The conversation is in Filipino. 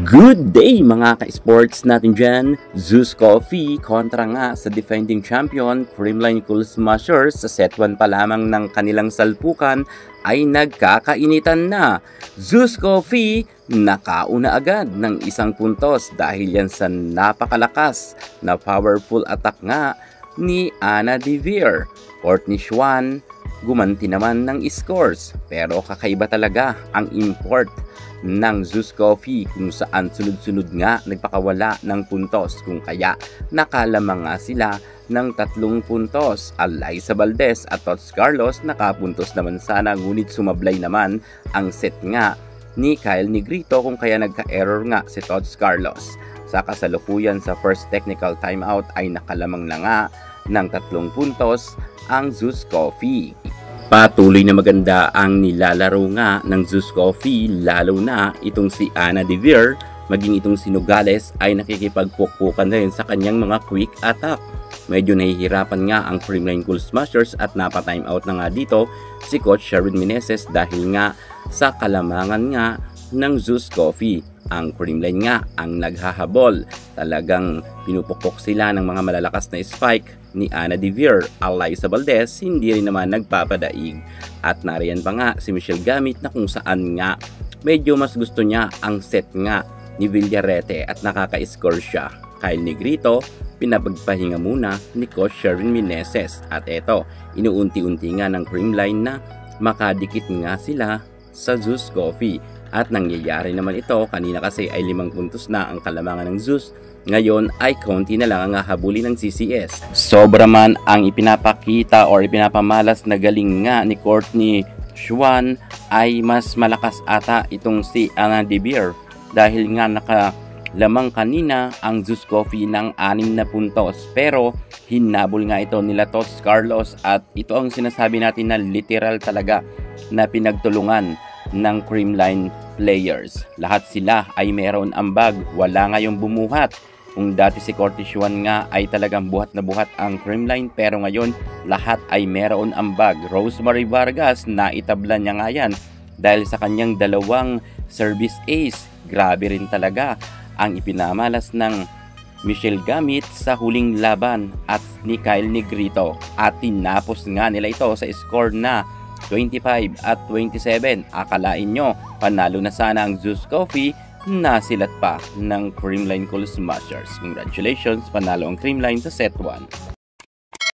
Good day mga ka-sports natin dyan. Zeus Coffee kontra nga sa defending champion Creamline Cool Smashers sa set 1 pa lamang ng kanilang salpukan ay nagkakainitan na. Zeus Coffee nakauna agad ng 1 puntos dahil yan sa napakalakas na powerful attack nga ni Ana Devere. Courtney Xuan gumanti naman ng scores, pero kakaiba talaga ang import ng Zeus Coffee kung saan sunod-sunod nga nagpakawala ng puntos, kung kaya nakalamang nga sila ng 3 puntos. Alyssa Valdez at Tots Carlos nakapuntos naman sana, ngunit sumablay naman ang set nga ni Kyle Negrito kung kaya nagka-error nga si Tots Carlos. Sa kasalukuyan sa first technical timeout ay nakalamang na nga ng 3 puntos ang Zeus Coffee. Patuloy na maganda ang nilalaro nga ng Zeus Coffee, lalo na itong si Ana Devere, maging itong si Nogales ay nakikipagpukpukan rin sa kanyang mga quick attack. Medyo nahihirapan nga ang Creamline Cool Smashers at napa-time out na nga dito si Coach Sherwin Meneses dahil nga sa kalamangan nga ng Zeus Coffee. Ang Creamline nga ang naghahabol. Talagang pinupukpok sila ng mga malalakas na spike ni Ana Devere. Alyssa Valdez hindi rin naman nagpapadaig. At nariyan pa nga si Michelle Gamit na kung saan nga medyo mas gusto niya ang set nga ni Villarete at nakaka-score siya. Kyle Negrito pinapagpahinga muna ni Coach Sherwin Meneses. At eto, inuunti-unti nga ng Creamline na makadikit nga sila sa Zeus Coffee. At nangyayari naman ito, kanina kasi ay 5 puntos na ang kalamangan ng Zeus. Ngayon ay konti na lang ang habulin ng CCS. Sobra man ang ipinapakita or ipinapamalas na galing nga ni Courtney Xuan, ay mas malakas ata itong si Ana Devere. Dahil nga nakalamang kanina ang Zeus Coffee ng 6 na puntos. Pero hinabol nga ito nila Tots Carlos at ito ang sinasabi natin na literal talaga na pinagtulungan ng Creamline players. Lahat sila ay meron ambag, wala ngayong bumuhat. Kung dati si Courtney Xuan nga ay talagang buhat na buhat ang Creamline, pero ngayon lahat ay meron ambag. Rosemary Vargas na itabla niya nga yan dahil sa kanyang 2 service ace. Grabe rin talaga ang ipinamalas ng Michelle Gamit sa huling laban at ni Kyle Negrito. At tinapos nga nila ito sa score na 25 at 27. Akalain nyo, panalo na sana ang Zeus Coffee, nasilat pa ng Creamline Cool Smashers. Congratulations, panalo ang Creamline sa set 1.